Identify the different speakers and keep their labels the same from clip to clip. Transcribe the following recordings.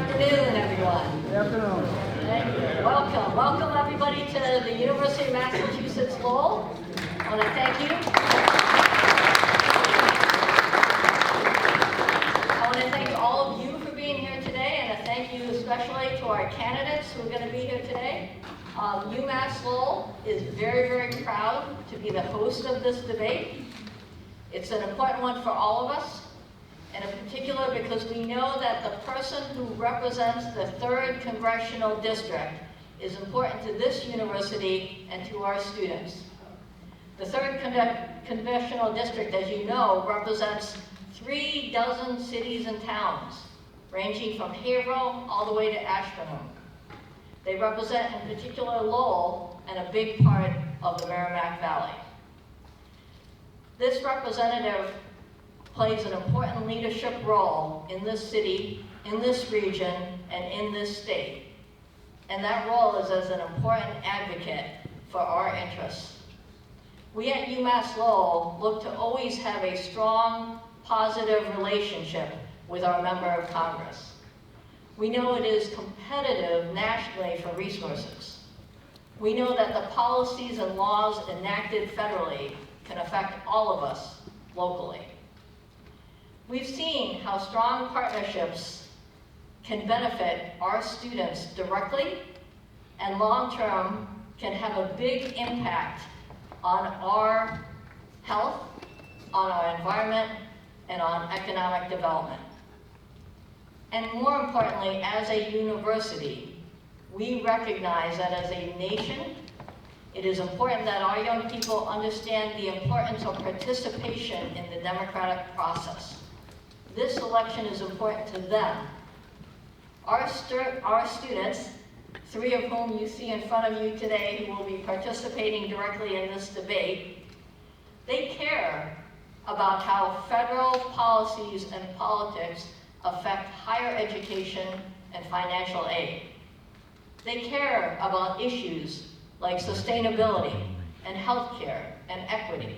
Speaker 1: afternoon, everyone.
Speaker 2: Good afternoon.
Speaker 1: Thank you. Welcome. Welcome, everybody, to the University of Massachusetts Lowell. I want to thank you. I want to thank all of you for being here today, and a thank you especially to our candidates who are going to be here today. UMass Lowell is very, very proud to be the host of this debate. It's an important one for all of us, and in particular because we know that the person who represents the 3rd Congressional District is important to this university and to our students. The 3rd Congressional District, as you know, represents 36 cities and towns, ranging from Haverhill all the way to Ashburnham. They represent, in particular, Lowell and a big part of the Merrimack Valley. This representative plays an important leadership role in this city, in this region, and in this state. And that role is as an important advocate for our interests. We at UMass Lowell look to always have a strong, positive relationship with our member of Congress. We know it is competitive nationally for resources. We know that the policies and laws enacted federally can affect all of us locally. We've seen how strong partnerships can benefit our students directly and long-term can have a big impact on our health, on our environment, and on economic development. And more importantly, as a university, we recognize that as a nation, it is important that our young people understand the importance of participation in the democratic process. This election is important to them. Our students, 3 of whom you see in front of you today who will be participating directly in this debate, they care about how federal policies and politics affect higher education and financial aid. They care about issues like sustainability and healthcare and equity.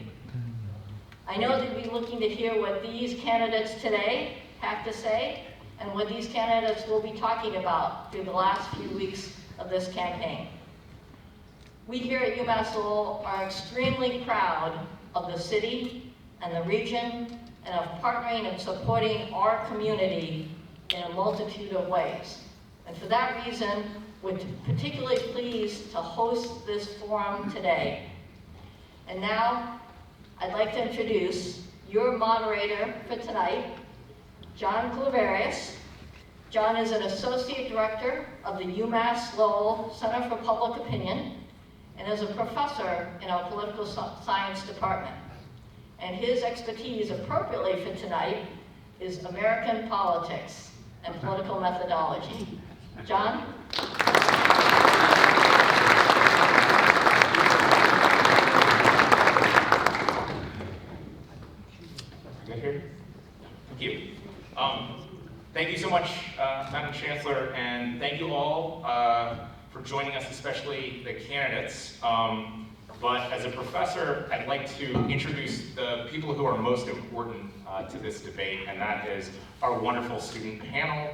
Speaker 1: I know that we're looking to hear what these candidates today have to say and what these candidates will be talking about through the last few weeks of this campaign. We here at UMass Lowell are extremely proud of the city and the region and of partnering and supporting our community in a multitude of ways. And for that reason, we're particularly pleased to host this forum today. And now, I'd like to introduce your moderator for tonight, John Claverius. John is an Associate Director of the UMass Lowell Center for Public Opinion and is a professor in our Political Science Department. And his expertise, appropriately for tonight, is American politics and political methodology. John?
Speaker 3: Good here? Thank you. Thank you so much, Madam Chancellor, and thank you all for joining us, especially the candidates. But as a professor, I'd like to introduce the people who are most important to this debate, and that is our wonderful student panel.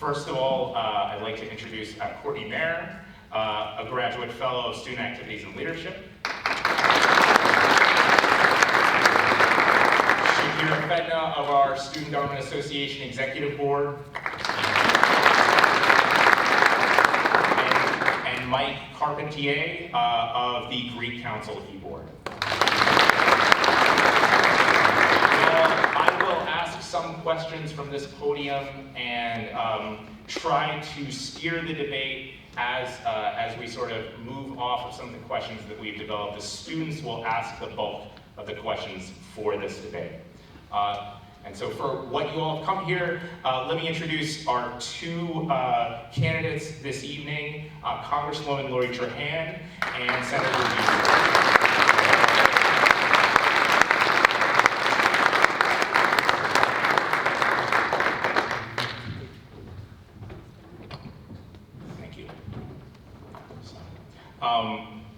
Speaker 3: First of all, I'd like to introduce Courtney Mayer, a graduate fellow of Student Activities and Leadership. Shakira Fedna of our Student Government Association Executive Board. And Mike Carpentier of the Greek Council e-Board. I will ask some questions from this podium and try to steer the debate as we sort of move off of some of the questions that we've developed. The students will ask the bulk of the questions for this debate. And so for what you all have come here, let me introduce our 2 candidates this evening, Congresswoman Lori Trahan and Senator Reed.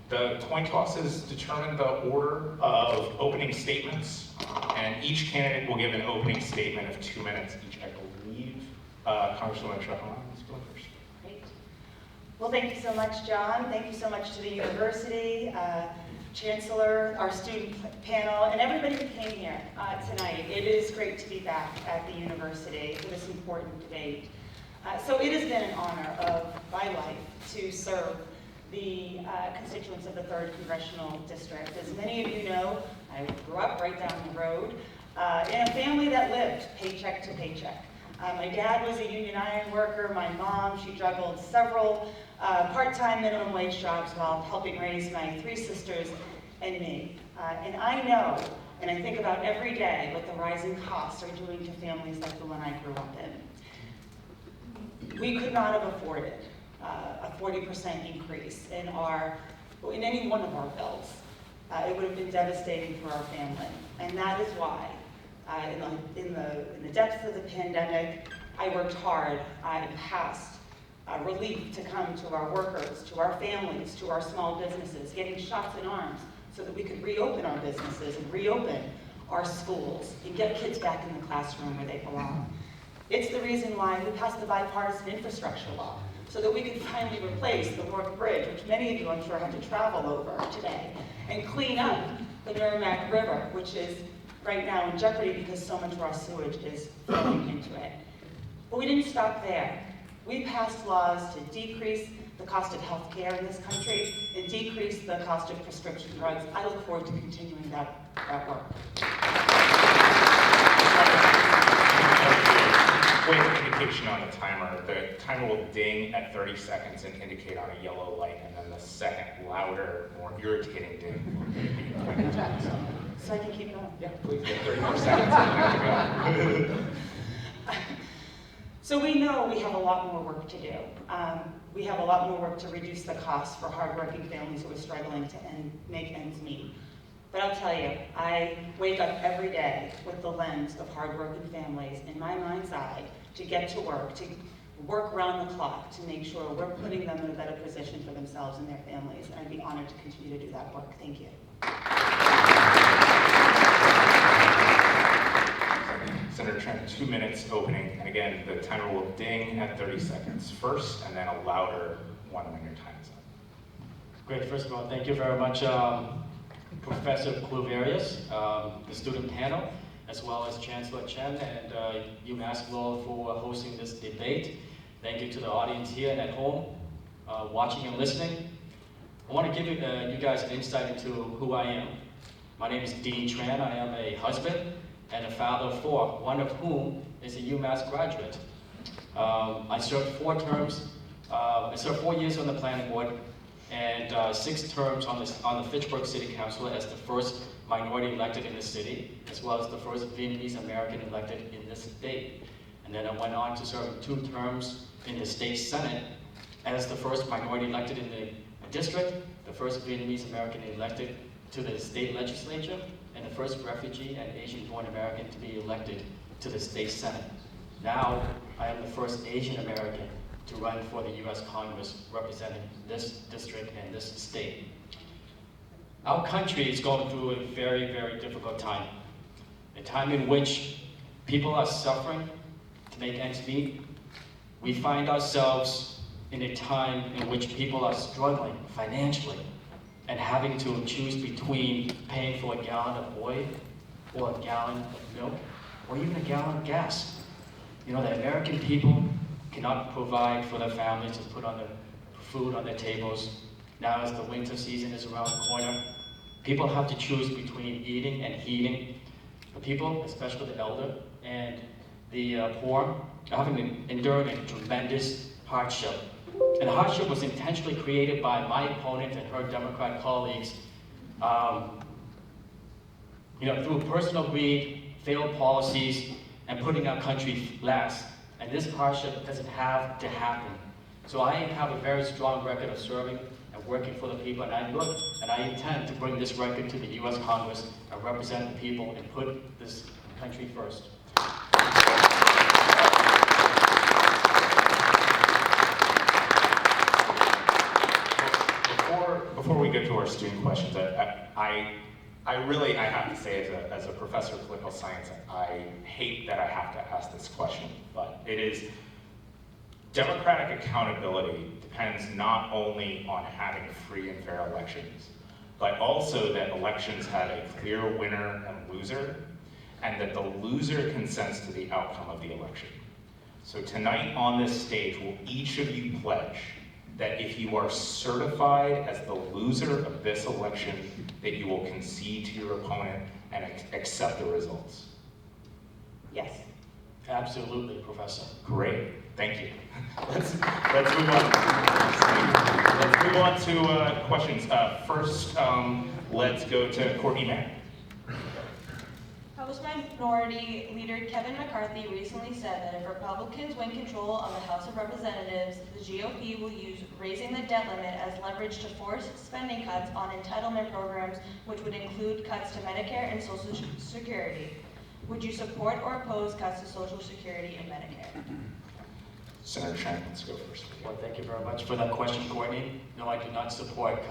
Speaker 3: The coin tosses determine the order of opening statements, and each candidate will give an opening statement of 2 minutes each, I believe. Congresswoman Sheffield, let's go first.
Speaker 2: Great. Well, thank you so much, John. Thank you so much to the university, Chancellor, our student panel, and everybody who came here tonight. It is great to be back at the university for this important debate. So it has been an honor of my life to serve the constituents of the 3rd Congressional District. As many of you know, I grew up right down the road in a family that lived paycheck to paycheck. My dad was a union iron worker. My mom, she juggled several part-time minimum wage jobs while helping raise my 3 sisters and me. And I know, and I think about every day, what the rising costs are doing to families like the one I grew up in. We could not have afforded a 40% increase in any one of our bills. It would have been devastating for our family. And that is why, in the depths of the pandemic, I worked hard and passed relief to come to our workers, to our families, to our small businesses, getting shots in arms so that we could reopen our businesses and reopen our schools and get kids back in the classroom where they belong. It's the reason why we passed the bipartisan infrastructure law, so that we could finally replace the North Bridge, which many of you, I'm sure, had to travel over today, and clean up the Merrimack River, which is right now in jeopardy because so much raw sewage is flowing into it. But we didn't stop there. We passed laws to decrease the cost of health care in this country and decrease the cost of prescription drugs. I look forward to continuing that work.
Speaker 3: Quick indication on the timer. The timer will ding at 30 seconds and indicate on a yellow light, and then the second, louder, more irritating ding will indicate.
Speaker 2: So I can keep going?
Speaker 3: Yeah, please get 30 more seconds and there you go.
Speaker 2: So we know we have a lot more work to do. We have a lot more work to reduce the costs for hardworking families who are struggling to make ends meet. But I'll tell you, I wake up every day with the lens of hardworking families in my mind's eye to get to work around the clock to make sure we're putting them in a better position for themselves and their families. And I'd be honored to continue to do that work. Thank you.
Speaker 3: Senator Trent, 2 minutes opening, and again, the timer will ding at 30 seconds first, and then a louder one when your time is up.
Speaker 4: Great. First of all, thank you very much, Professor Cluverius, the student panel, as well as Chancellor Chen and UMass Law for hosting this debate. Thank you to the audience here and at home, watching and listening. I want to give you guys an insight into who I am. My name is Dean Tran. I am a husband and a father of 4, one of whom is a UMass graduate. I served 4 terms. I served 4 years on the planning board and 6 terms on the Fitchburg City Council as the first minority elected in the city, as well as the first Vietnamese American elected in this state. And then I went on to serve 2 terms in the state Senate as the first minority elected in the district, the first Vietnamese American elected to the state legislature, and the first refugee and Asian-born American to be elected to the state Senate. Now, I am the first Asian American to run for the U.S. Congress representing this district and this state. Our country is going through a very, very difficult time. A time in which people are suffering to make ends meet. We find ourselves in a time in which people are struggling financially and having to choose between paying for a gallon of oil or a gallon of milk or even a gallon of gas. You know, the American people cannot provide for their families to put on the food on their tables. Now as the winter season is around the corner, people have to choose between eating and heating. The people, especially the elder and the poor, are having to endure a tremendous hardship. And the hardship was intentionally created by my opponent and her Democrat colleagues, through personal greed, failed policies, and putting our country last. And this hardship doesn't have to happen. So I have a very strong record of serving and working for the people, and I intend to bring this record to the U.S. Congress and represent the people and put this country first.
Speaker 3: Before we get to our student questions, I have to say, as a professor of political science, I hate that I have to ask this question, but it is Democratic accountability depends not only on having free and fair elections, but also that elections have a clear winner and loser, and that the loser consents to the outcome of the election. So tonight on this stage, will each of you pledge that if you are certified as the loser of this election, that you will concede to your opponent and accept the results?
Speaker 2: Yes.
Speaker 4: Absolutely, Professor.
Speaker 3: Great, thank you. Let's move on. Let's move on to questions. First, let's go to Courtney Mann.
Speaker 5: House Minority Leader Kevin McCarthy recently said that if Republicans win control of the House of Representatives, the GOP will use raising the debt limit as leverage to force spending cuts on entitlement programs, which would include cuts to Medicare and Social Security. Would you support or oppose cuts to Social Security and Medicare?
Speaker 3: Senator Chen, let's go first.
Speaker 4: Well, thank you very much for that question, Courtney. No, I do not support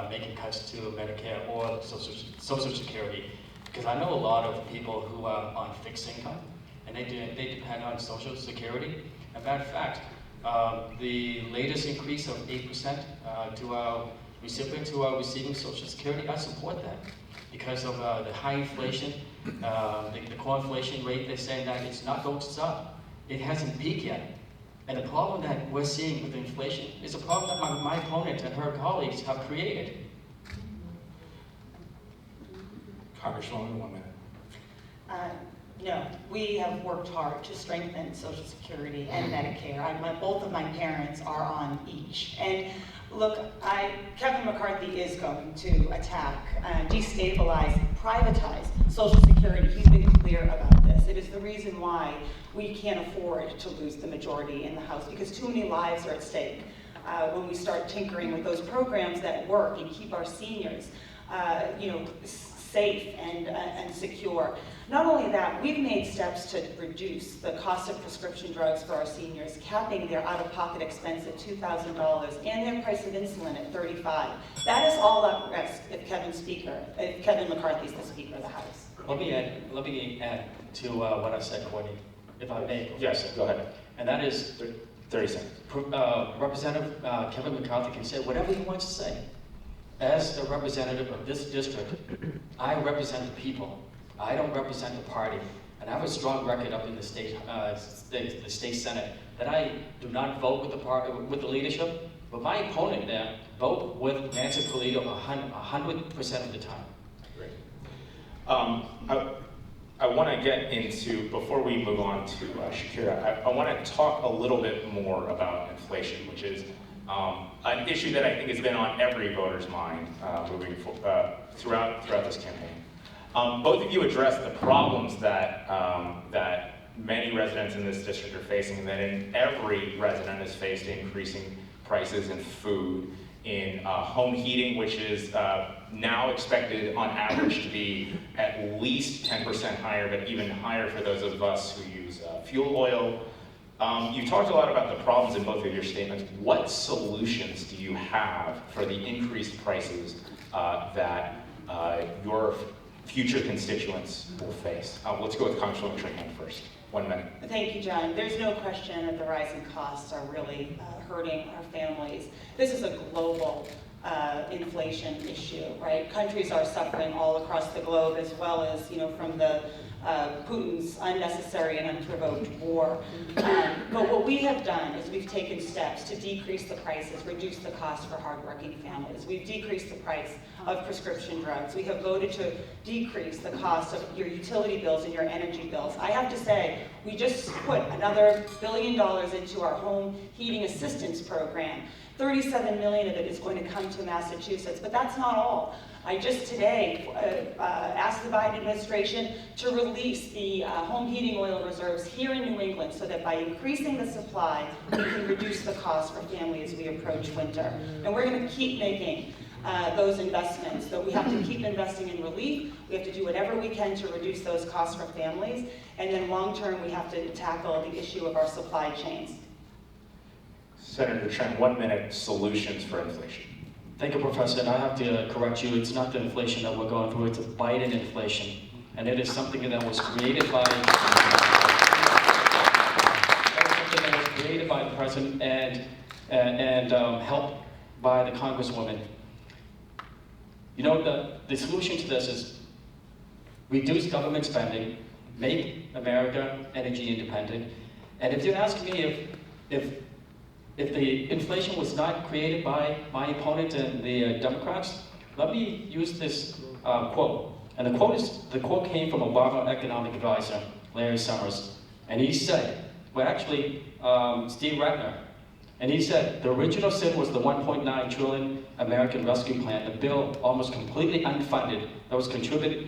Speaker 4: making cuts to Medicare or Social Security, because I know a lot of people who are on fixed income, and they depend on Social Security. As a matter of fact, the latest increase of 8% to our recipients who are receiving Social Security, I support that. Because of the high inflation, the core inflation rate, they're saying that it's not going to stop. It hasn't peaked yet. And the problem that we're seeing with inflation is a problem that my opponent and her colleagues have created.
Speaker 3: Congresswoman, 1 minute.
Speaker 2: No, we have worked hard to strengthen Social Security and Medicare. Both of my parents are on each. And look, Kevin McCarthy is going to attack, destabilize, privatize Social Security. He's been clear about this. It is the reason why we can't afford to lose the majority in the House, because too many lives are at stake when we start tinkering with those programs that work and keep our seniors safe and secure. Not only that, we've made steps to reduce the cost of prescription drugs for our seniors, capping their out-of-pocket expense at $2,000 and their price of insulin at $35. That is all at risk if Kevin McCarthy is the Speaker of the House.
Speaker 4: Let me add to what I said, Courtney, if I may.
Speaker 3: Yes, go ahead.
Speaker 4: And that is,
Speaker 3: 30 seconds.
Speaker 4: Representative Kevin McCarthy can say whatever he wants to say. As a representative of this district, I represent the people. I don't represent the party. And I have a strong record up in the state Senate that I do not vote with the party, with the leadership, but my opponent there vote with Nancy Polito 100% of the time.
Speaker 3: Great. I want to get into, before we move on to Shakira, I want to talk a little bit more about inflation, which is an issue that I think has been on every voter's mind throughout this campaign. Both of you addressed the problems that many residents in this district are facing, and that every resident has faced increasing prices in food, in home heating, which is now expected on average to be at least 10% higher, but even higher for those of us who use fuel oil. You talked a lot about the problems in both of your statements. What solutions do you have for the increased prices that your future constituents will face? Let's go with Congresswoman Trahan first. 1 minute.
Speaker 2: Thank you, John. There's no question that the rising costs are really hurting our families. This is a global inflation issue, right? Countries are suffering all across the globe, as well as, from the Putin's unnecessary and unprovoked war. But what we have done is we've taken steps to decrease the prices, reduce the cost for hardworking families. We've decreased the price of prescription drugs. We have voted to decrease the cost of your utility bills and your energy bills. I have to say, we just put another $1 billion into our home heating assistance program. 37 million of it is going to come to Massachusetts, but that's not all. I just today asked the Biden administration to release the home heating oil reserves here in New England so that by increasing the supply, we can reduce the cost for families as we approach winter. And we're going to keep making those investments. So we have to keep investing in relief. We have to do whatever we can to reduce those costs for families. And then long term, we have to tackle the issue of our supply chains.
Speaker 3: Senator Chen, 1 minute, solutions for inflation.
Speaker 4: Thank you, Professor, and I have to correct you. It's not the inflation that we're going through, it's a Biden inflation. And it is something that was created by created by the president and helped by the Congresswoman. You know, the solution to this is reduce government spending, make America energy independent. And if you ask me if the inflation was not created by my opponent and the Democrats, let me use this quote. And the quote came from Obama economic advisor, Larry Summers. And he said, well actually, Steve Ratner, and he said, the original sin was the 1.9 trillion American Rescue Plan, the bill almost completely unfunded that was contributed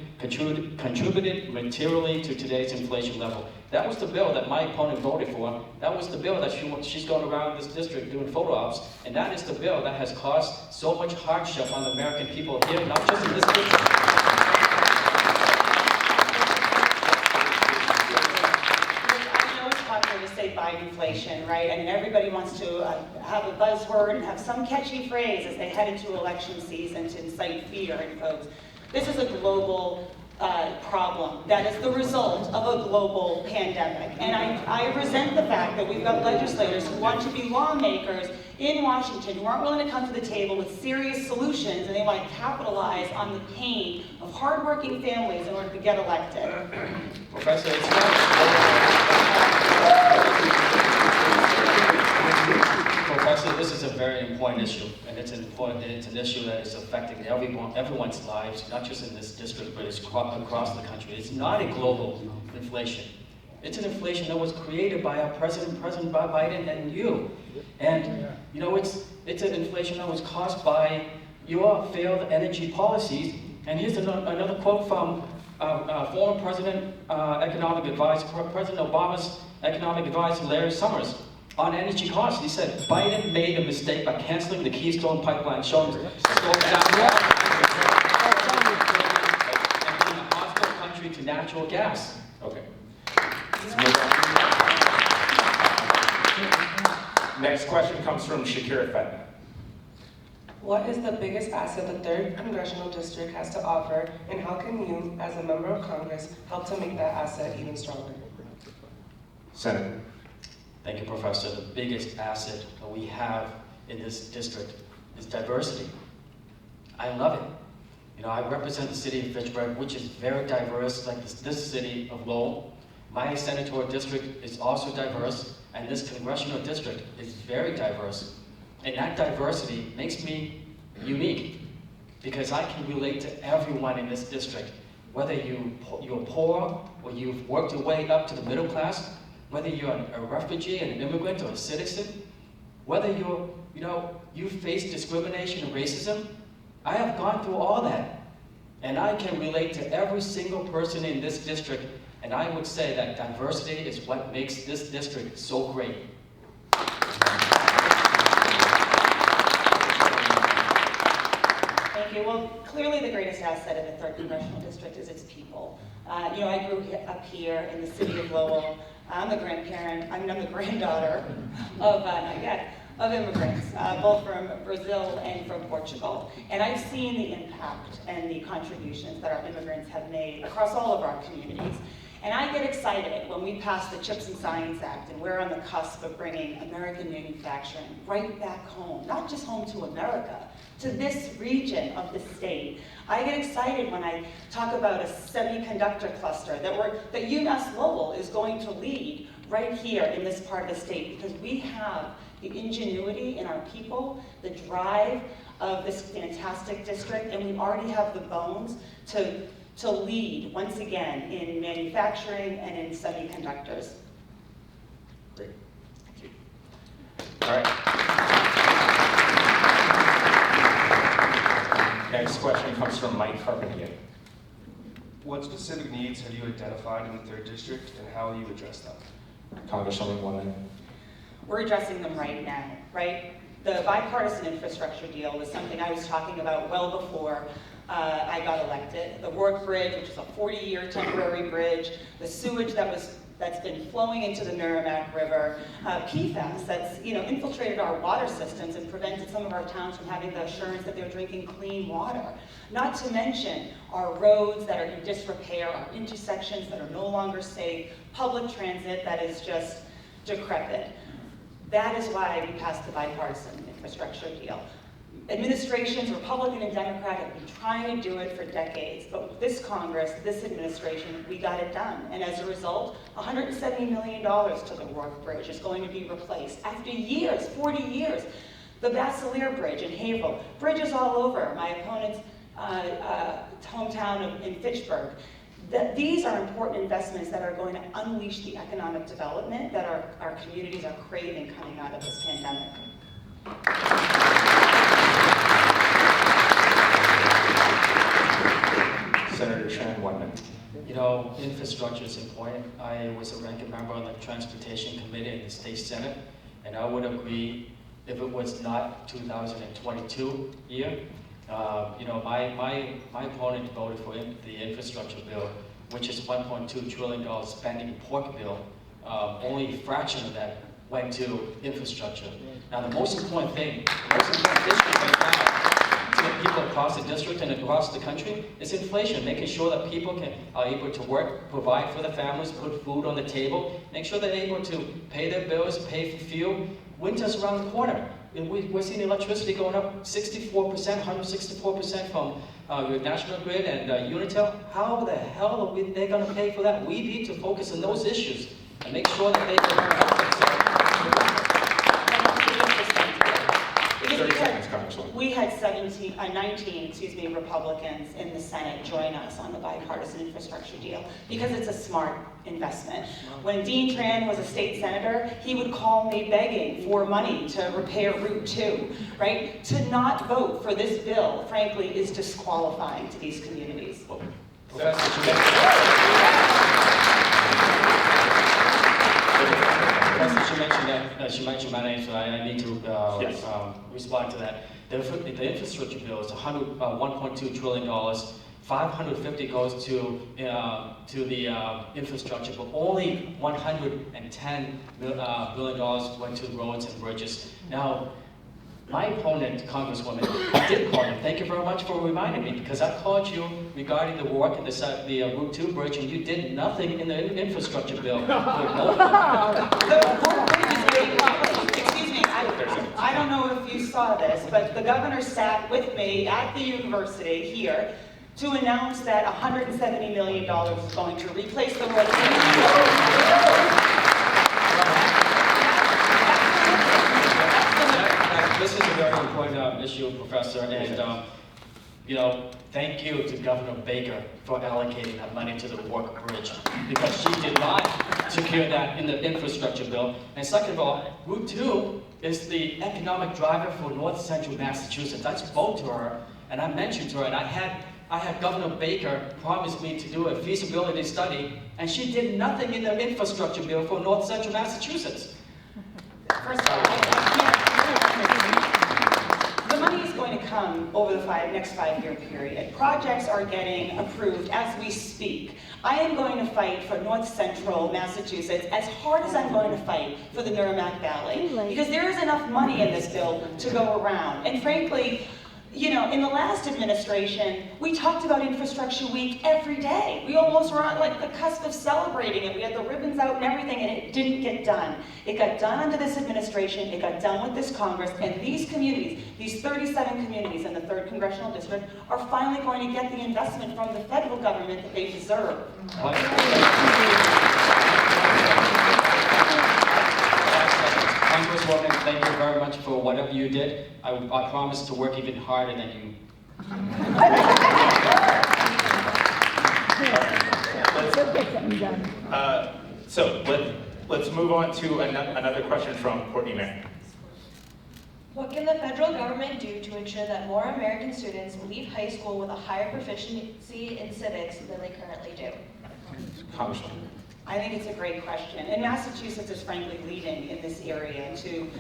Speaker 4: materially to today's inflation level. That was the bill that my opponent voted for. That was the bill that she's going around this district doing photo ops, and that is the bill that has caused so much hardship on the American people here, not just in this district.
Speaker 2: To say Bidenflation, right? I mean, everybody wants to have a buzzword and have some catchy phrase as they head into election season to incite fear in folks. This is a global problem that is the result of a global pandemic. And I resent the fact that we've got legislators who want to be lawmakers in Washington who aren't willing to come to the table with serious solutions, and they want to capitalize on the pain of hardworking families in order to get elected.
Speaker 4: Professor, Professor, this is a very important issue, and it's an issue that is affecting everyone's lives, not just in this district, but it's across the country. It's not a global inflation. It's an inflation that was created by our President Biden and you. And you know, it's an inflation that was caused by your failed energy policies. And here's another quote from former President President Obama's economic advisor, Larry Summers, on energy costs. He said, Biden made a mistake by canceling the Keystone Pipeline, showing down and being a hostile country to natural gas. Okay.
Speaker 3: Next question comes from Shakira Fetna.
Speaker 6: What is the biggest asset the 3rd Congressional District has to offer, and how can you, as a member of Congress, help to make that asset even stronger?
Speaker 3: Senator.
Speaker 4: Thank you, Professor. The biggest asset that we have in this district is diversity. I love it. You know, I represent the city of Fitchburg, which is very diverse, like this city of Lowell. My senatorial district is also diverse, and this congressional district is very diverse. And that diversity makes me unique, because I can relate to everyone in this district, whether you're poor, or you've worked your way up to the middle class, whether you're a refugee, an immigrant, or a citizen, whether you face discrimination and racism. I have gone through all that, and I can relate to every single person in this district, and I would say that diversity is what makes this district so great.
Speaker 2: Thank you. Well, clearly the greatest asset of the 3rd Congressional District is its people. You know, I grew up here in the city of Lowell. I'm the granddaughter of immigrants, both from Brazil and from Portugal. And I've seen the impact and the contributions that our immigrants have made across all of our communities. And I get excited when we pass the CHIPS and Science Act, and we're on the cusp of bringing American manufacturing right back home, not just home to America, to this region of the state. I get excited when I talk about a semiconductor cluster that UMass Lowell is going to lead right here in this part of the state, because we have the ingenuity in our people, the drive of this fantastic district, and we already have the bones to lead once again in manufacturing and in semiconductors.
Speaker 3: Great. Thank you. All right. Next question comes from Mike Carpentier.
Speaker 7: What specific needs have you identified in the 3rd District, and how will you address them?
Speaker 3: Congresswoman Woman.
Speaker 2: We're addressing them right now, right? The bipartisan infrastructure deal was something I was talking about well before I got elected. The Rourke Bridge, which is a 40-year temporary bridge, the sewage that's been flowing into the Merrimack River, PFAS that's infiltrated our water systems and prevented some of our towns from having the assurance that they're drinking clean water. Not to mention our roads that are in disrepair, our intersections that are no longer safe, public transit that is just decrepit. That is why we passed the bipartisan infrastructure deal. Administrations, Republican and Democrat, have been trying to do it for decades, but with this Congress, this administration, we got it done. And as a result, $170 million to the Rourke Bridge is going to be replaced. After years, 40 years, the Vassilier Bridge in Haverhill, bridges all over my opponent's hometown in Fitchburg. These are important investments that are going to unleash the economic development that our communities are craving coming out of this pandemic.
Speaker 3: Senator Chen, 1 minute.
Speaker 4: You know, infrastructure is important. I was a ranking member on the Transportation Committee in the State Senate, and I would agree if it was not 2022 year. You know, my opponent voted for the infrastructure bill, which is $1.2 trillion spending pork bill. Only a fraction of that went to infrastructure. Now, the most important thing, the most important issue right now to the people across the district and across the country is inflation, making sure that people are able to work, provide for their families, put food on the table, make sure they're able to pay their bills, pay for fuel. Winter's around the corner. And we're seeing electricity going up 64%, 164% from your National Grid and Unitil. How the hell are they going to pay for that? We need to focus on those issues and make sure that they can help themselves.
Speaker 3: 30 seconds, Congresswoman.
Speaker 2: We had 19 Republicans in the Senate join us on the bipartisan infrastructure deal because it's a smart investment. When Dean Tran was a state senator, he would call me begging for money to repair Route 2, right? To not vote for this bill, frankly, is disqualifying to these communities.
Speaker 4: She mentioned my name, so I need to
Speaker 3: Yes.
Speaker 4: respond to that. The infrastructure bill is $1.2 trillion. 550 goes to the infrastructure, but only $110 billion went to roads and bridges. Now, my opponent, Congresswoman, I did call you. Thank you very much for reminding me, because I called you regarding the work in the Route 2 bridge, and you did nothing in the infrastructure bill.
Speaker 2: Excuse me, I don't know if you saw this, but the governor sat with me at the university here to announce that $170 million is going to replace the road.
Speaker 4: This is a very important issue, Professor, and you know, thank you to Governor Baker for allocating that money to the Rourke Bridge, because she did not secure that in the infrastructure bill. And second of all, Route 2 is the economic driver for North Central Massachusetts. I spoke to her, and I mentioned to her, and I had Governor Baker promise me to do a feasibility study, and she did nothing in the infrastructure bill for North Central Massachusetts.
Speaker 2: First of all, the money is going to come over the next 5-year period. Projects are getting approved as we speak. I am going to fight for North Central Massachusetts as hard as I'm going to fight for the Merrimack Valley, because there is enough money in this bill to go around. And frankly, you know, in the last administration, we talked about Infrastructure Week every day. We almost were on like the cusp of celebrating it. We had the ribbons out and everything, and it didn't get done. It got done under this administration, it got done with this Congress, and these communities, these 37 communities in the 3rd Congressional District, are finally going to get the investment from the federal government that they deserve.
Speaker 4: Congresswoman, thank you very much for whatever you did. I promise to work even harder than you.
Speaker 3: So let's move on to another question from Courtney Mayer.
Speaker 5: What can the federal government do to ensure that more American students leave high school with a higher proficiency in civics than they currently do?
Speaker 3: Congresswoman.
Speaker 2: I think it's a great question. And Massachusetts is frankly leading in this area to,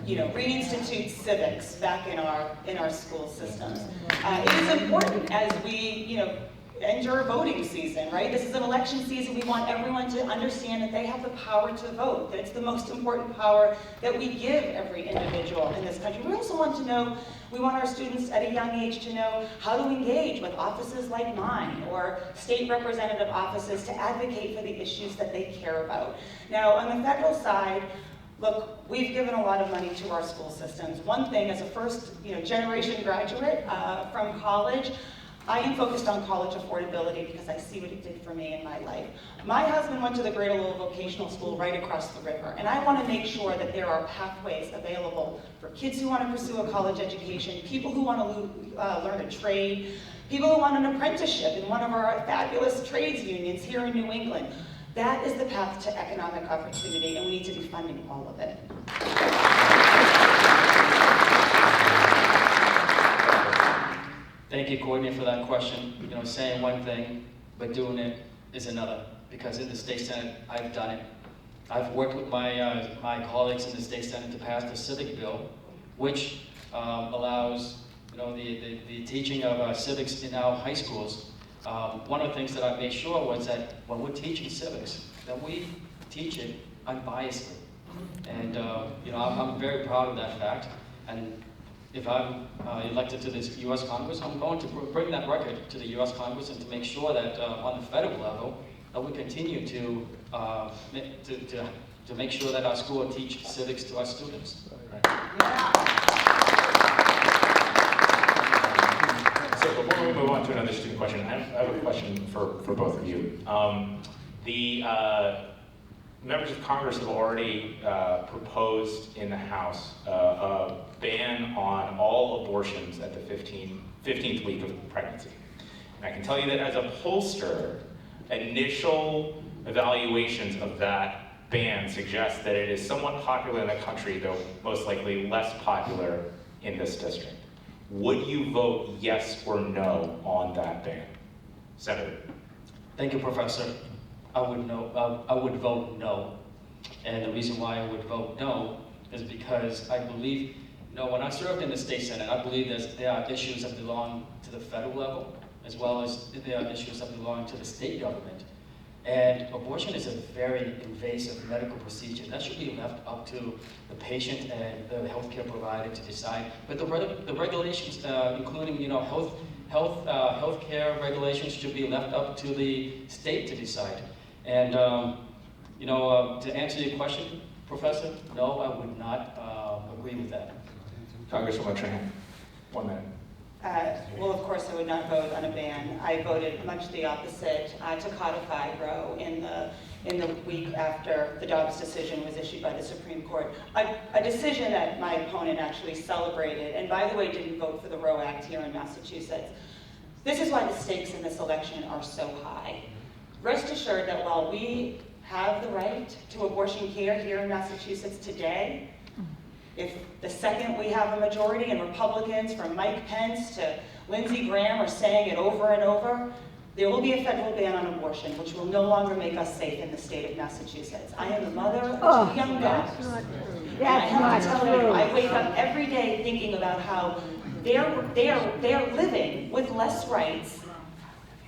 Speaker 2: you know, reinstitute civics back in our school systems. It is important as we, you know, enter voting season, right? This is an election season. We want everyone to understand that they have the power to vote, that it's the most important power that we give every individual in this country. We also want to know, we want our students at a young age to know how to engage with offices like mine or state representative offices to advocate for the issues that they care about. Now, on the federal side, Look, we've given a lot of money to our school systems. One thing, as a first generation graduate from college, I am focused on college affordability because I see what it did for me in my life. My husband went to the Greater Lowell Vocational School right across the river, and I want to make sure that there are pathways available for kids who want to pursue a college education, people who want to learn a trade, people who want an apprenticeship in one of our fabulous trades unions here in New England. That is the path to economic opportunity, and we need to be funding all of it.
Speaker 4: Thank you, Courtney, for that question. Saying one thing, but doing it is another. Because in the state senate, I've done it. I've worked with my colleagues in the state senate to pass the civic bill, which allows the teaching of civics in our high schools. One of the things that I made sure was that when we're teaching civics, that we teach it unbiasedly. And I'm very proud of that fact. And if I'm elected to this U.S. Congress, I'm going to bring that record to the U.S. Congress and to make sure that on the federal level, that we continue to make sure that our school will teach civics to our students.
Speaker 3: So before we move on to another student question, I have a question for both of you. The members of Congress have already proposed in the House a ban on all abortions at the 15th week of pregnancy. And I can tell you that as a pollster, initial evaluations of that ban suggest that it is somewhat popular in the country, though most likely less popular in this district. Would you vote yes or no on that ban? Senator.
Speaker 4: Thank you, Professor. I would vote no. And the reason why I would vote no is because I believe, when I served in the state senate, I believe there are issues that belong to the federal level, as well as there are issues that belong to the state government. And abortion is a very invasive medical procedure. That should be left up to the patient and the healthcare provider to decide. But the regulations, including healthcare regulations, should be left up to the state to decide. And to answer your question, Professor, no, I would not agree with that.
Speaker 3: Congresswoman Tran, 1 minute.
Speaker 2: Well, of course, I would not vote on a ban. I voted much the opposite to codify Roe in the week after the Dobbs decision was issued by the Supreme Court. A decision that my opponent actually celebrated, and by the way, didn't vote for the Roe Act here in Massachusetts. This is why the stakes in this election are so high. Rest assured that while we have the right to abortion care here in Massachusetts today, if the second we have a majority and Republicans from Mike Pence to Lindsey Graham are saying it over and over, there will be a federal ban on abortion, which will no longer make us safe in the state of Massachusetts. I am the mother of 2 young daughters. And I have to tell you, I wake up every day thinking about how they're living with less rights,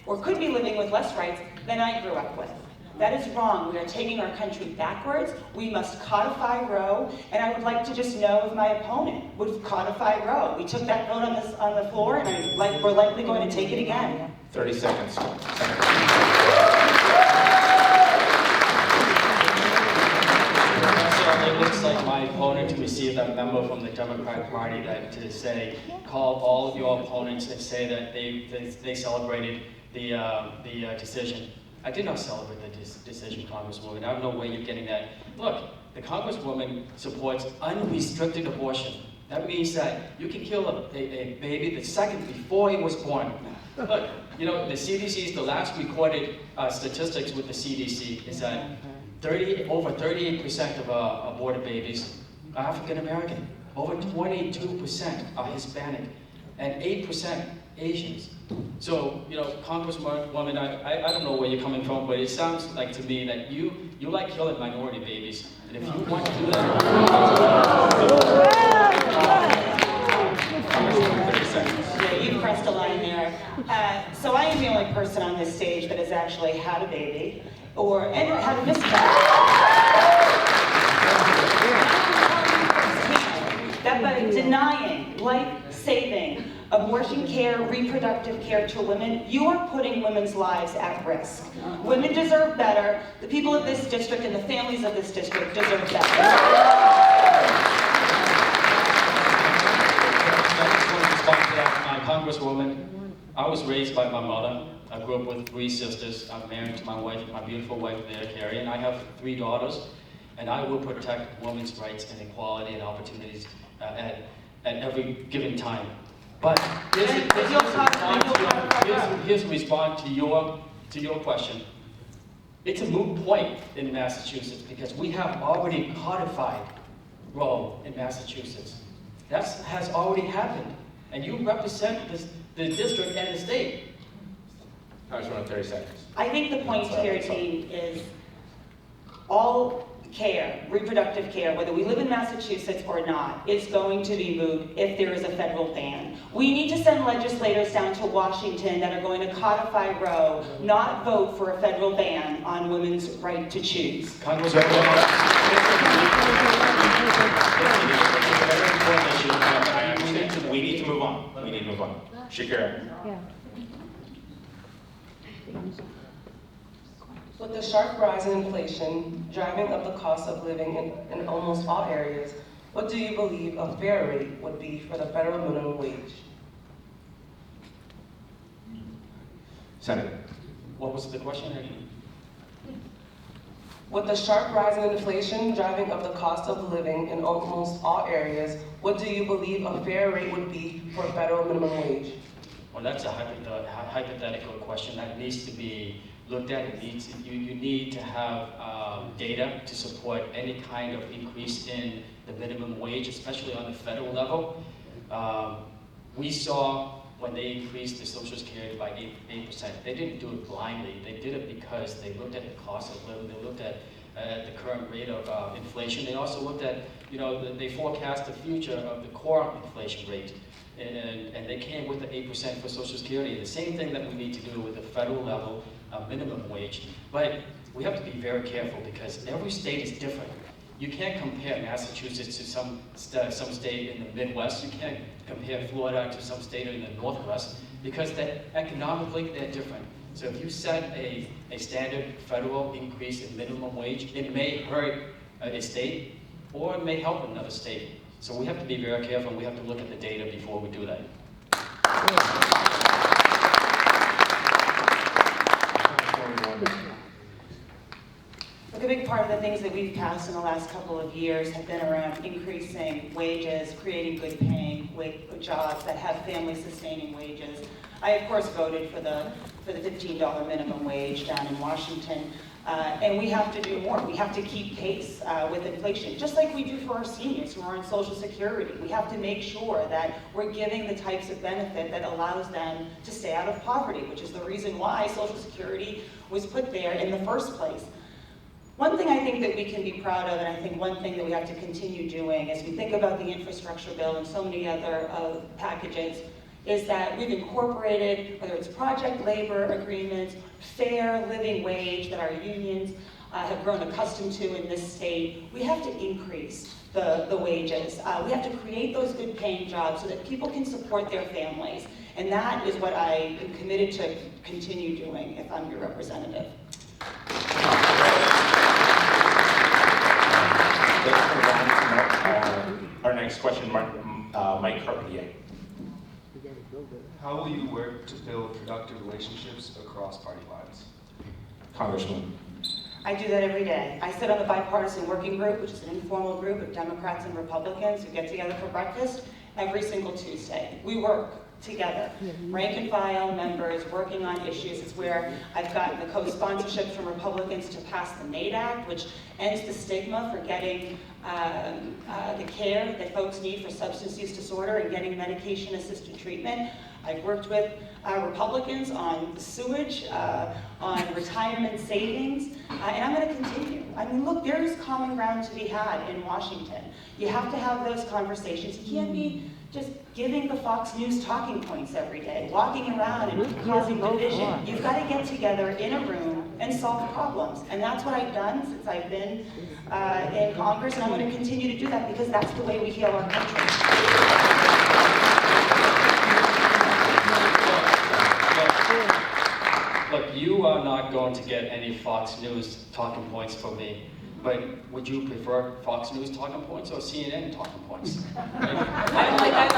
Speaker 2: or could be living with less rights, than I grew up with. That is wrong. We are taking our country backwards. We must codify Roe, and I would like to just know if my opponent would codify Roe. We took that vote on the floor, and we're likely going to take it again.
Speaker 3: 30 seconds.
Speaker 4: It looks like my opponent received a memo from the Democratic Party that to say, call all of your opponents and say that they celebrated the decision. I did not celebrate the decision, Congresswoman. I don't know where you're getting that. Look, the Congresswoman supports unrestricted abortion. That means that you can kill a baby the second before he was born. Look, the CDC's, the last recorded statistics with the CDC is that over 38% of aborted babies are African American. Over 22% are Hispanic, and 8% Asians. So, Congresswoman, I don't know where you're coming from, but it sounds like to me that you like killing minority babies. And if you want to do that,
Speaker 2: yeah, you pressed a line there. So I am the only person on this stage that has actually had a baby, and had a miscarriage. That by denying life-saving abortion care, reproductive care to women, you are putting women's lives at risk. Women deserve better. The people of this district and the families of this district deserve better.
Speaker 4: was raised by my mother. I grew up with 3 sisters. I'm married to my wife, my beautiful wife there, Carrie, and I have 3 daughters. And I will protect women's rights and equality and opportunities at every given time. But here's a response to your question. It's a moot point in Massachusetts because we have already codified Roe in Massachusetts. That has already happened. And you represent the district and the state.
Speaker 3: Congresswoman, 30 seconds.
Speaker 2: I think the point here, Dean, is all care, reproductive care, whether we live in Massachusetts or not, is going to be moot if there is a federal ban. We need to send legislators down to Washington that are going to codify Roe, not vote for a federal ban on women's right to choose.
Speaker 4: Congresswoman,
Speaker 3: we need to move on. We need to move on. Shakira.
Speaker 6: With the sharp rise in inflation driving up the cost of living in almost all areas, what do you believe a fair rate would be for the federal minimum wage?
Speaker 3: Senator.
Speaker 4: what was the question?
Speaker 6: With the sharp rise in inflation driving up the cost of living in almost all areas, what do you believe a fair rate would be for federal minimum wage?
Speaker 4: Well, that's a hypothetical question that needs to be looked at. You need to have data to support any kind of increase in the minimum wage, especially on the federal level. We saw when they increased the Social Security by 8%, they didn't do it blindly. They did it because they looked at the cost of living, they looked at the current rate of inflation. They also looked at, they forecast the future of the core inflation rate. And they came with the 8% for Social Security. The same thing that we need to do with the federal level minimum wage. But we have to be very careful because every state is different. You can't compare Massachusetts to some state in the Midwest. You can't compare Florida to some state in the Northwest because economically they're different. So if you set a standard federal increase in minimum wage, it may hurt a state or it may help another state. So we have to be very careful. We have to look at the data before we do that.
Speaker 2: Look, a big part of the things that we've passed in the last couple of years have been around increasing wages, creating good paying jobs that have family sustaining wages. I, of course, voted for the $15 minimum wage down in Washington. And we have to do more. We have to keep pace with inflation, just like we do for our seniors who are on Social Security. We have to make sure that we're giving the types of benefit that allows them to stay out of poverty, which is the reason why Social Security was put there in the first place. One thing I think that we can be proud of, and I think one thing that we have to continue doing as we think about the infrastructure bill and so many other packages, is that we've incorporated, whether it's project labor agreements, fair living wage that our unions have grown accustomed to in this state, we have to increase the wages. We have to create those good paying jobs so that people can support their families. And that is what I am committed to continue doing if I'm your representative.
Speaker 3: Let's move on to our next question, Mike Carpentier.
Speaker 7: How will you work to build productive relationships across party lines?
Speaker 3: Congressman.
Speaker 2: I do that every day. I sit on the bipartisan working group, which is an informal group of Democrats and Republicans who get together for breakfast every single Tuesday. We work together, rank and file members working on issues. It's where I've gotten the co-sponsorships from Republicans to pass the MAID Act, which ends the stigma for getting the care that folks need for substance use disorder and getting medication-assisted treatment. I've worked with Republicans on sewage, on retirement savings, and I'm going to continue. I mean, look, there is common ground to be had in Washington. You have to have those conversations. You can't be just giving the Fox News talking points every day, walking around and causing division. You've got to get together in a room and solve problems. And that's what I've done since I've been in Congress, and I'm going to continue to do that because that's the way we heal our country.
Speaker 4: Look, you are not going to get any Fox News talking points from me. but would you prefer Fox News talking points or CNN talking points? I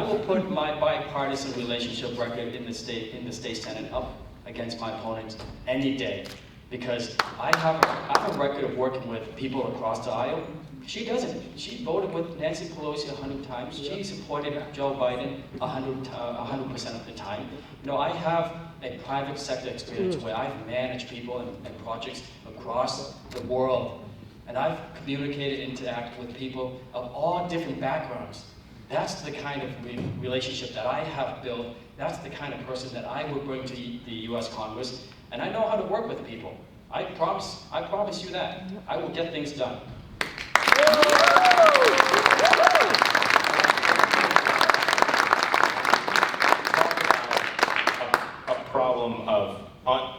Speaker 4: will put my bipartisan relationship record in the state Senate up against my opponents any day, because I have a record of working with people across the aisle. She doesn't. She voted with Nancy Pelosi 100 times. She supported Joe Biden 100% of the time. You know, I have a private sector experience where I've managed people and projects across the world. And I've communicated and interacted with people of all different backgrounds. That's the kind of relationship that I have built. That's the kind of person that I would bring to the US Congress. And I know how to work with people. I promise you that. I will get things done.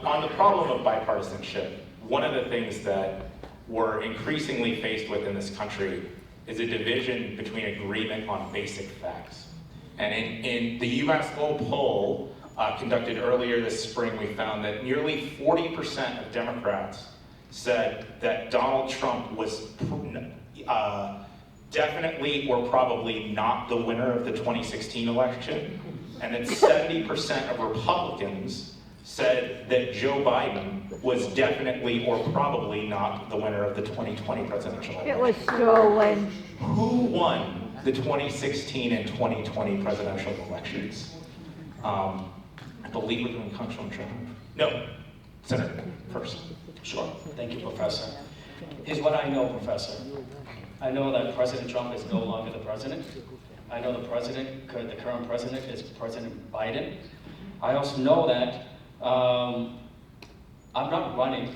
Speaker 3: On the problem of bipartisanship, one of the things that we're increasingly faced with in this country is a division between agreement on basic facts. And in the US Global poll conducted earlier this spring, we found that nearly 40% of Democrats said that Donald Trump was definitely or probably not the winner of the 2016 election, and that 70% of Republicans said that Joe Biden was definitely or probably not the winner of the 2020 presidential election.
Speaker 8: It was stolen.
Speaker 3: Who won the 2016 and 2020 presidential elections? I believe it was Congressional. No, Senator first.
Speaker 4: Sure. Thank you, Professor. Here's what I know, Professor. I know that President Trump is no longer the president. I know the current president is President Biden. I also know that I'm not running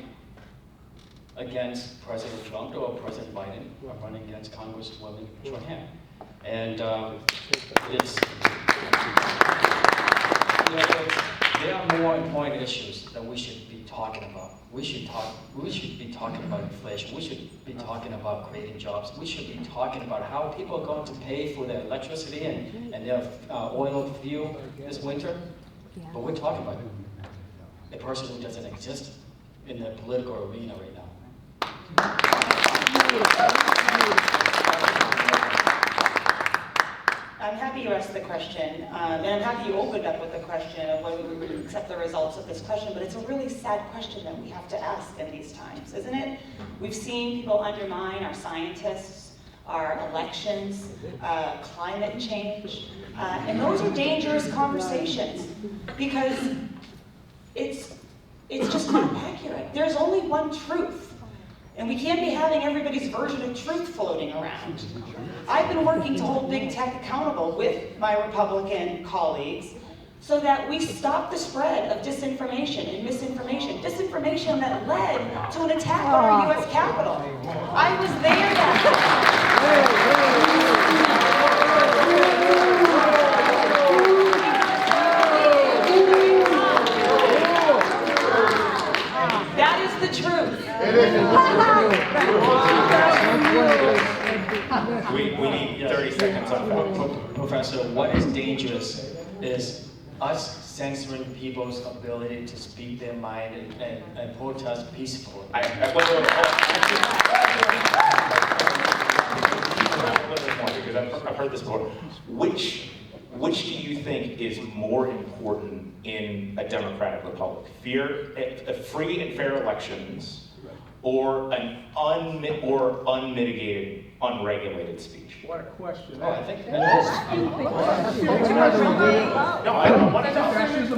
Speaker 4: against President Trump or President Biden. I'm running against Congresswoman Johann. And there are more important issues that we should be talking about. We should be talking about inflation. We should be talking about creating jobs. We should be talking about how people are going to pay for their electricity and their oil fuel this winter. But we're talking about a person who doesn't exist in the political arena right now.
Speaker 2: I'm happy you asked the question, and I'm happy you opened up with the question of whether we would accept the results of this question, but it's a really sad question that we have to ask in these times, isn't it? We've seen people undermine our scientists, our elections, climate change, and those are dangerous conversations because it's just not accurate. There's only one truth, and we can't be having everybody's version of truth floating around. I've been working to hold big tech accountable with my Republican colleagues so that we stop the spread of disinformation and misinformation. Disinformation that led to an attack on our U.S. Capitol. I was there that That is the truth.
Speaker 3: We need 30 seconds on that.
Speaker 4: Professor, what is dangerous is us censoring people's ability to speak their mind and protest peacefully.
Speaker 3: A little bit more, because I've heard this before. Which do you think is more important in a democratic republic? Free and fair elections, or an unmitigated, unregulated speech?
Speaker 9: What a question.
Speaker 4: Oh, I think
Speaker 3: No, I don't want to know.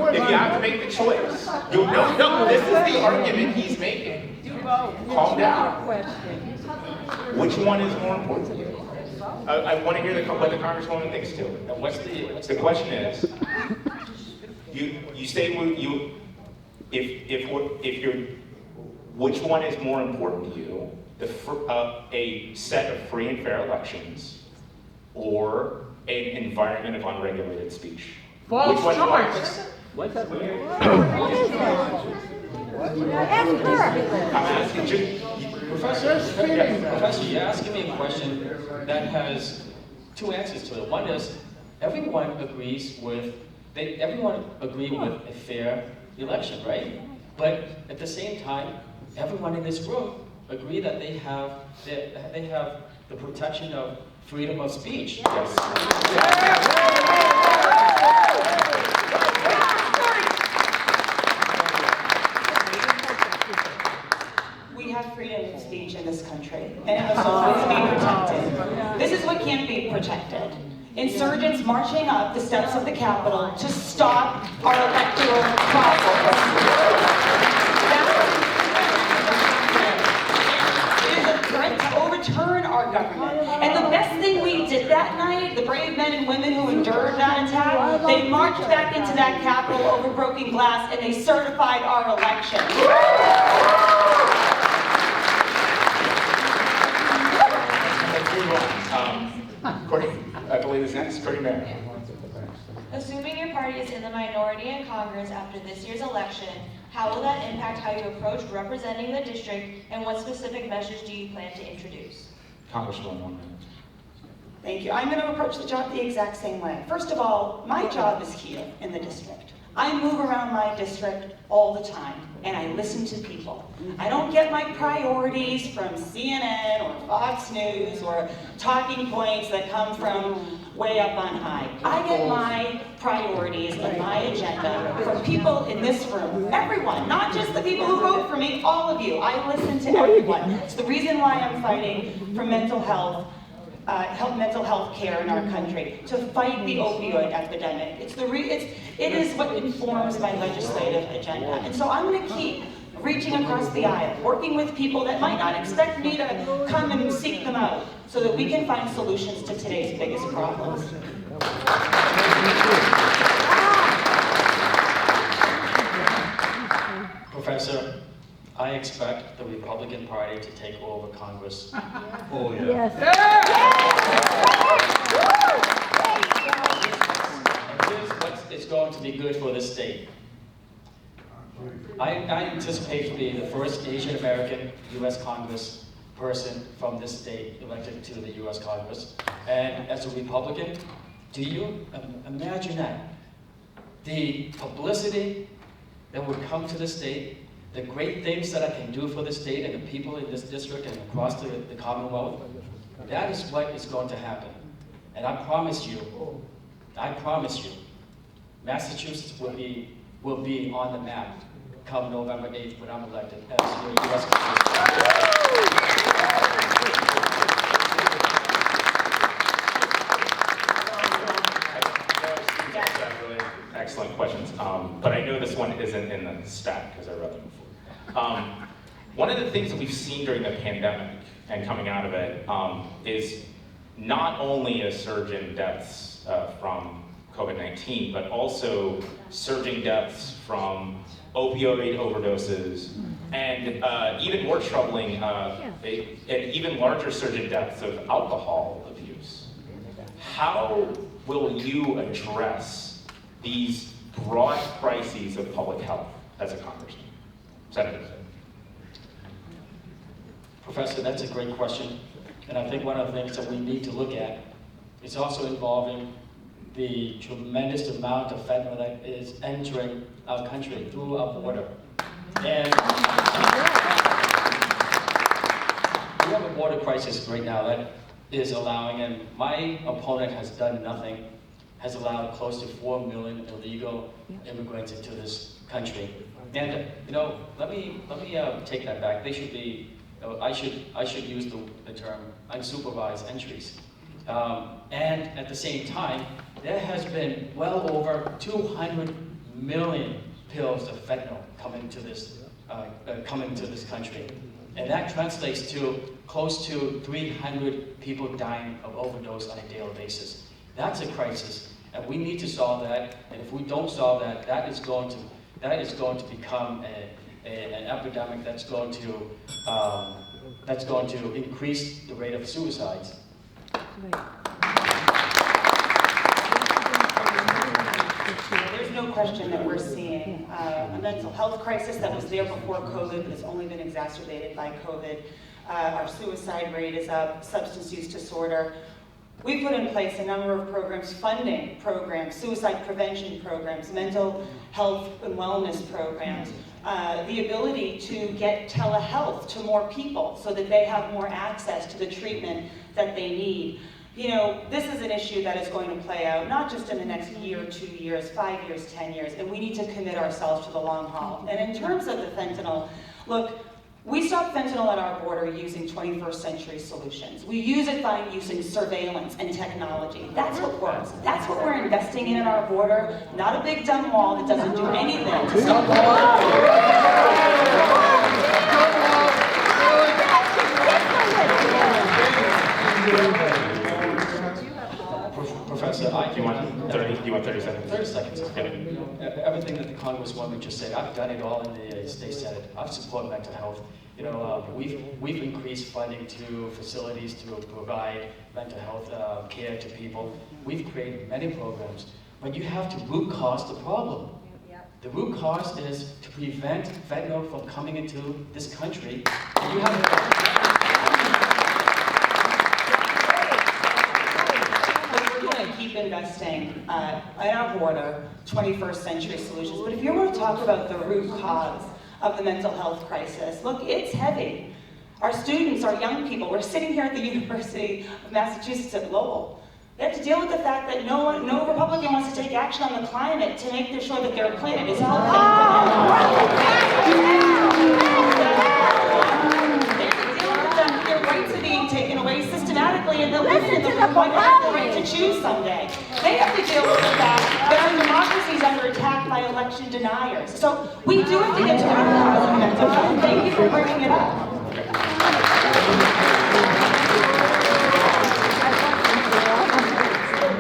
Speaker 3: If you have to make the choice, no, this is the argument he's making. Calm down. Which one is more important to you? I want to hear what the Congresswoman thinks too. The question is, you say which one is more important to you? A set of free and fair elections, or an environment of unregulated speech?
Speaker 9: False
Speaker 3: Which one
Speaker 9: choice.
Speaker 3: What's that?
Speaker 8: I'm
Speaker 3: asking you.
Speaker 4: Professor, you're asking me a question that has two answers to it. One is, everyone agree with a fair election, right? But at the same time, everyone in this room agree that they have the protection of freedom of speech.
Speaker 2: We have freedom of speech in this country, and it must always be protected. This is what can't be protected. Insurgents marching up the steps of the Capitol to stop our electoral process. It is a threat to overturn our government. And the best thing we did that night, the brave men and women who endured that attack, they marched back into that Capitol over broken glass and they certified our election.
Speaker 3: Courtney, I believe is next. Courtney Mayor.
Speaker 5: Assuming your party is in the minority in Congress after this year's election, how will that impact how you approach representing the district, and what specific measures do you plan to introduce?
Speaker 3: Congresswoman, 1 minute.
Speaker 2: Thank you. I'm going to approach the job the exact same way. First of all, my job is here in the district. I move around my district all the time, and I listen to people. I don't get my priorities from CNN or Fox News or talking points that come from way up on high. I get my priorities and my agenda from people in this room, everyone, not just the people who vote for me, all of you. I listen to everyone. It's the reason why I'm fighting for mental health care in our country, to fight the opioid epidemic. It is what informs my legislative agenda. And so I'm going to keep reaching across the aisle, working with people that might not expect me to come and seek them out, so that we can find solutions to today's biggest problems.
Speaker 4: Professor, I expect the Republican Party to take over Congress.
Speaker 7: Oh, yeah.
Speaker 4: And here's what is going to be good for this state. I anticipate to be the first Asian American U.S. Congress person from this state elected to the U.S. Congress. And as a Republican, do you imagine that? The publicity that would come to the state, the great things that I can do for the state and the people in this district and across the Commonwealth, that is what is going to happen. And I promise you, Massachusetts will be on the map come November 8th when I'm elected as your U.S.
Speaker 3: Excellent questions, but I know this one isn't in the stack because I read them before. One of the things that we've seen during the pandemic and coming out of it is not only a surge in deaths from COVID-19, but also surging deaths from opioid overdoses, and even more troubling, an even larger surge in deaths of alcohol abuse. How will you address these broad crises of public health as a congressman? Senator.
Speaker 4: Professor, that's a great question. And I think one of the things that we need to look at is also involving the tremendous amount of fentanyl that is entering our country through our border. And we have a border crisis right now that is allowing, and my opponent has done nothing, has allowed close to 4 million illegal immigrants into this country. And let me take that back. They should be. I should use the term unsupervised entries. And at the same time, there has been well over 200 million pills of fentanyl coming to this country, and that translates to close to 300 people dying of overdose on a daily basis. That's a crisis, and we need to solve that. And if we don't solve that, that is going to become an epidemic that's going to increase the rate of suicides.
Speaker 2: There's no question that we're seeing a mental health crisis that was there before COVID, but has only been exacerbated by COVID. Our suicide rate is up, substance use disorder. We put in place a number of programs, funding programs, suicide prevention programs, mental health and wellness programs, the ability to get telehealth to more people so that they have more access to the treatment that they need. You know, this is an issue that is going to play out not just in the next year, 2 years, 5 years, 10 years, and we need to commit ourselves to the long haul. And in terms of the fentanyl, look, we stop fentanyl at our border using 21st century solutions. We use it by using surveillance and technology. That's what works. That's what we're investing in at our border, not a big dumb wall that doesn't do anything to stop
Speaker 4: Professor,
Speaker 3: Do you want 30 seconds?
Speaker 4: 30 seconds. Everything that the Congresswoman just said, I've done it all in the state senate. I've supported mental health. You know, we've increased funding to facilities to provide mental health care to people. We've created many programs, but you have to root cause the problem. The root cause is to prevent fentanyl from coming into this country. And you have
Speaker 2: keep investing in our border, 21st century solutions. But if you want to talk about the root cause of the mental health crisis, look, it's heavy. Our students, our young people, we're sitting here at the University of Massachusetts at Lowell. They have to deal with the fact that no Republican wants to take action on the climate to make sure that their planet is healthy. Their rights are being taken away systematically, and the women might have the right to choose someday. They have to deal with the fact that our democracy is under attack by election deniers. So we do have to get to the root cause of mental health. Thank you for bringing it up.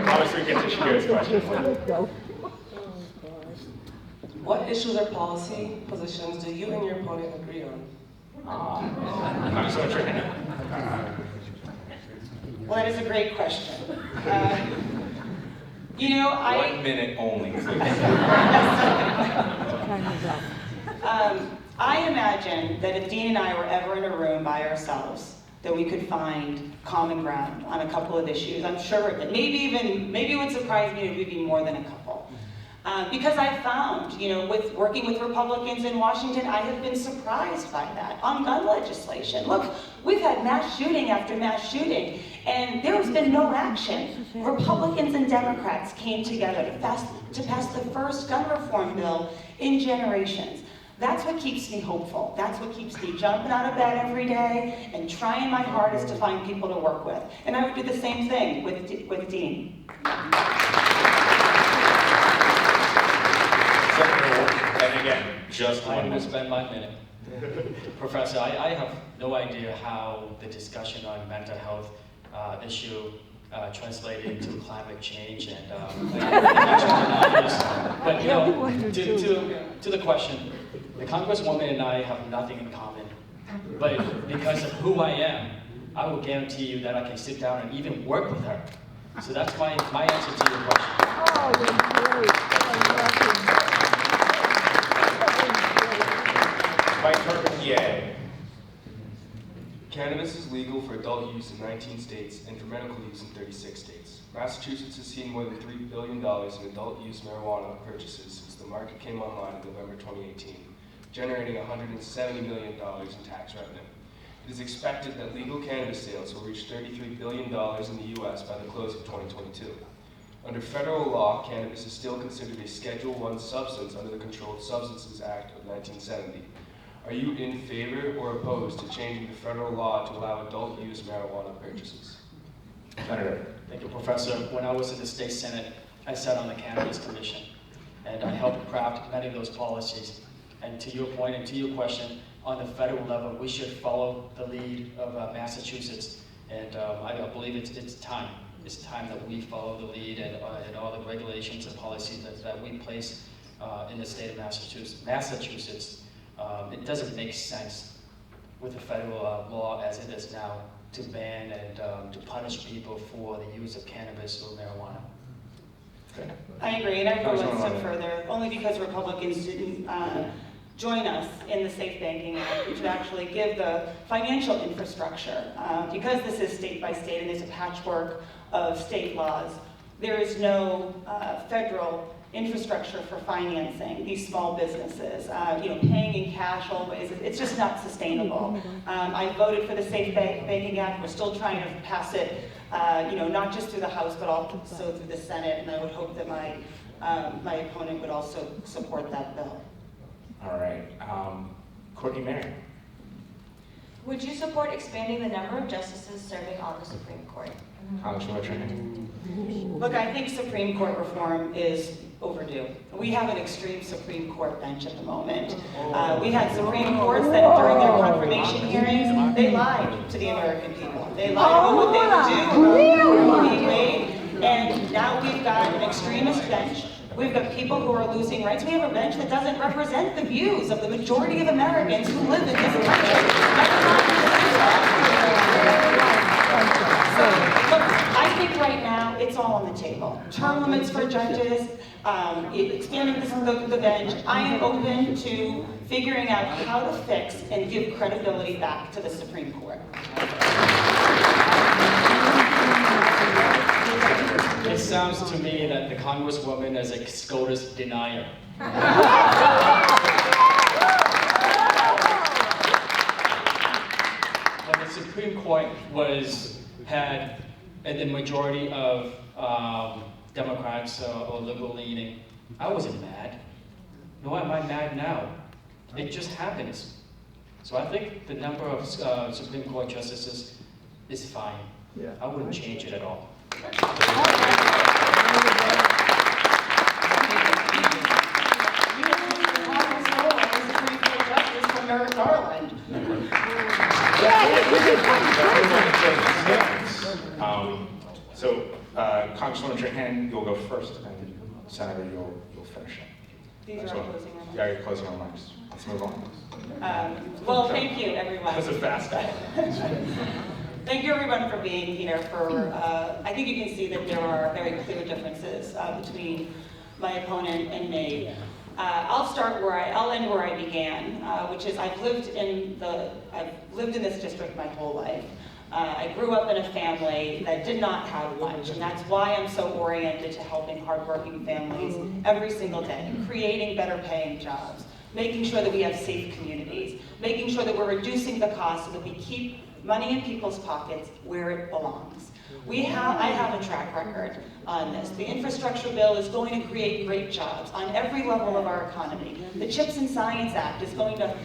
Speaker 3: Obviously, we get to Shakira's question.
Speaker 6: What issues or policy positions do you and your opponent agree on?
Speaker 3: I'm so trained.
Speaker 2: Well, that is a great question. You know,
Speaker 3: 1 minute only, please.
Speaker 2: I imagine that if Dean and I were ever in a room by ourselves, that we could find common ground on a couple of issues. I'm sure that maybe it would surprise me if we'd be more than a couple. Because I found, you know, with working with Republicans in Washington, I have been surprised by that. On gun legislation, look, we've had mass shooting after mass shooting, and there has been no action. Republicans and Democrats came together to pass the first gun reform bill in generations. That's what keeps me hopeful. That's what keeps me jumping out of bed every day and trying my hardest to find people to work with. And I would do the same thing with Dean.
Speaker 3: And again, just
Speaker 4: I
Speaker 3: 1
Speaker 4: will
Speaker 3: minute.
Speaker 4: spend my minute. Professor, I have no idea how the discussion on mental health issue translated into climate change and but you know, to the question, the Congresswoman and I have nothing in common. But because of who I am, I will guarantee you that I can sit down and even work with her. So that's my answer to your question.
Speaker 3: Vice President Ye.
Speaker 7: Cannabis is legal for adult use in 19 states and for medical use in 36 states. Massachusetts has seen more than $3 billion in adult use marijuana purchases since the market came online in November 2018, generating $170 million in tax revenue. It is expected that legal cannabis sales will reach $33 billion in the U.S. by the close of 2022. Under federal law, cannabis is still considered a Schedule I substance under the Controlled Substances Act of 1970. Are you in favor or opposed to changing the federal law to allow adult use marijuana purchases?
Speaker 3: Senator.
Speaker 4: Thank you, Professor. When I was in the state senate, I sat on the Cannabis Commission, and I helped craft many of those policies. And to your point and to your question, on the federal level, we should follow the lead of Massachusetts, and I believe it's time. It's time that we follow the lead and all the regulations and policies that we place in the state of Massachusetts. It doesn't make sense with the federal law as it is now to ban and to punish people for the use of cannabis or marijuana.
Speaker 2: I agree, and I would go one step further, only because Republicans didn't join us in the Safe Banking Act, which would actually give the financial infrastructure, because this is state by state and there's a patchwork of state laws, there is no federal infrastructure for financing these small businesses. Paying in cash always, it's just not sustainable. I voted for the Safe Banking Act. We're still trying to pass it, not just through the House, but also through the Senate, and I would hope that my opponent would also support that bill.
Speaker 3: All right. Courtney Mayer.
Speaker 5: Would you support expanding the number of justices serving on the Supreme Court?
Speaker 3: Congresswoman Trahan.
Speaker 2: Look, I think Supreme Court reform is overdue. We have an extreme Supreme Court bench at the moment. We had Supreme Courts that during their confirmation hearings, they lied to the American people. They lied about what they would do, about being weighed, and now we've got an extremist bench. We've got people who are losing rights. We have a bench that doesn't represent the views of the majority of Americans who live in this country. So, look, I think right now it's all on the table. Term limits for judges, expanding the bench. I am open to figuring out how to fix and give credibility back to the Supreme Court.
Speaker 4: It sounds to me that the Congresswoman is a SCOTUS denier. When the Supreme Court had the majority of Democrats or liberal leaning, I wasn't mad. Nor am I mad now. It just happens. So I think the number of Supreme Court justices is fine.
Speaker 8: Yeah.
Speaker 4: I wouldn't change it at all.
Speaker 3: Congresswoman Trahan, you'll go first, and Senator, you'll finish it.
Speaker 2: These are our closing remarks.
Speaker 3: Yeah, your closing remarks. Let's move on.
Speaker 2: Well, thank you, everyone.
Speaker 3: That was a fast guy.
Speaker 2: Thank you, everyone, for being here. I think you can see that there are very clear differences between my opponent and me. I'll end where I began, which is I've lived in this district my whole life. I grew up in a family that did not have much, and that's why I'm so oriented to helping hardworking families every single day, creating better paying jobs, making sure that we have safe communities, making sure that we're reducing the cost so that we keep money in people's pockets where it belongs. I have a track record on this. The infrastructure bill is going to create great jobs on every level of our economy. The CHIPS and Science Act is going to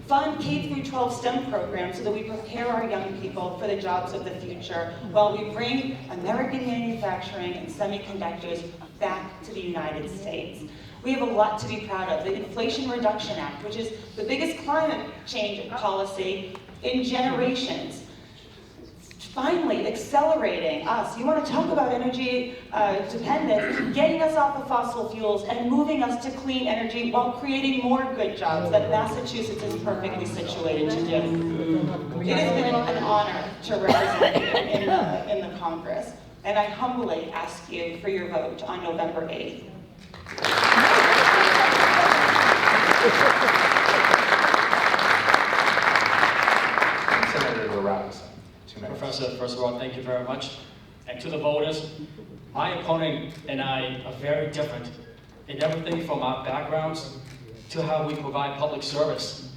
Speaker 2: fund K-12 STEM programs so that we prepare our young people for the jobs of the future while we bring American manufacturing and semiconductors back to the United States. We have a lot to be proud of. The Inflation Reduction Act, which is the biggest climate change policy in generations. Finally, accelerating us. You want to talk about energy dependence, getting us off of fossil fuels and moving us to clean energy while creating more good jobs that Massachusetts is perfectly situated to do. It has been an honor to represent you in the Congress, and I humbly ask you for your vote on November 8th.
Speaker 3: Senator Rouse. 2 minutes.
Speaker 4: Professor, first of all, thank you very much. And to the voters, my opponent and I are very different in everything from our backgrounds to how we provide public service.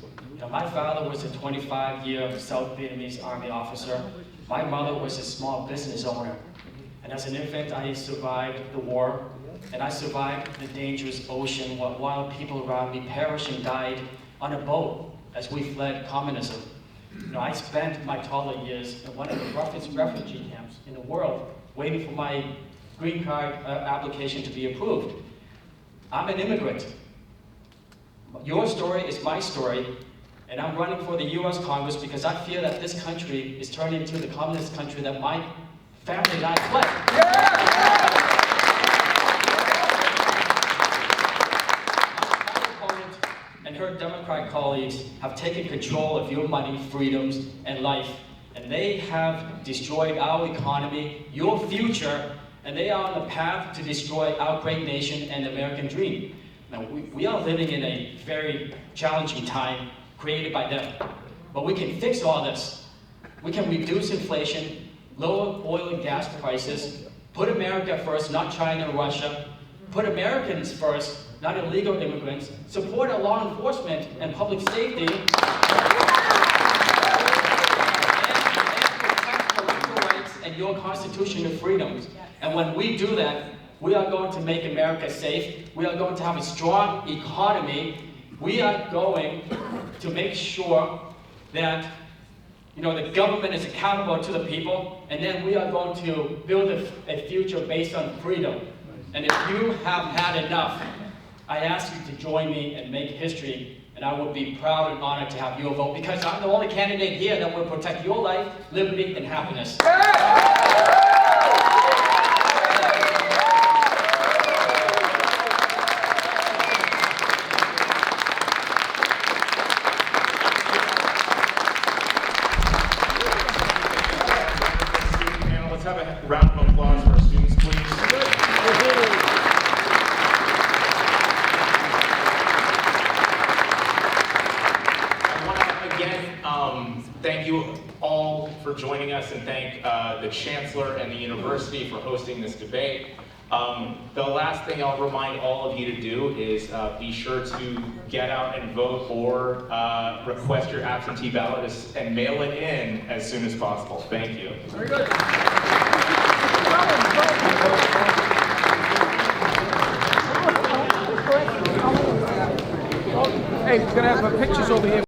Speaker 4: My father was a 25-year South Vietnamese Army officer. My mother was a small business owner. And as an infant, I survived the war, and I survived the dangerous ocean while people around me perished and died on a boat as we fled communism. I spent my toddler years in one of the roughest refugee camps in the world, waiting for my green card application to be approved. I'm an immigrant. Your story is my story, and I'm running for the US Congress because I feel that this country is turning into the communist country that my family and I fled. And her Democrat colleagues have taken control of your money, freedoms, and life. And they have destroyed our economy, your future, and they are on the path to destroy our great nation and the American dream. Now, we are living in a very challenging time created by them. But we can fix all this. We can reduce inflation, lower oil and gas prices, put America first, not China and Russia, put Americans first, not illegal immigrants, support our law enforcement and public safety, and protect parental rights and your constitutional freedoms. And when we do that, we are going to make America safe. We are going to have a strong economy. We are going to make sure that the government is accountable to the people, and then we are going to build a future based on freedom. And if you have had enough, I ask you to join me and make history, and I would be proud and honored to have your vote, because I'm the only candidate here that will protect your life, liberty, and happiness.
Speaker 3: Let's have a round of applause for our students, please. I want to again thank you all for joining us, and thank the Chancellor and the University for hosting this debate. The last thing I'll remind all of you to do is be sure to get out and vote, or request your absentee ballot and mail it in as soon as possible. Thank you.
Speaker 8: Very good. Hey, we're going to have pictures over here.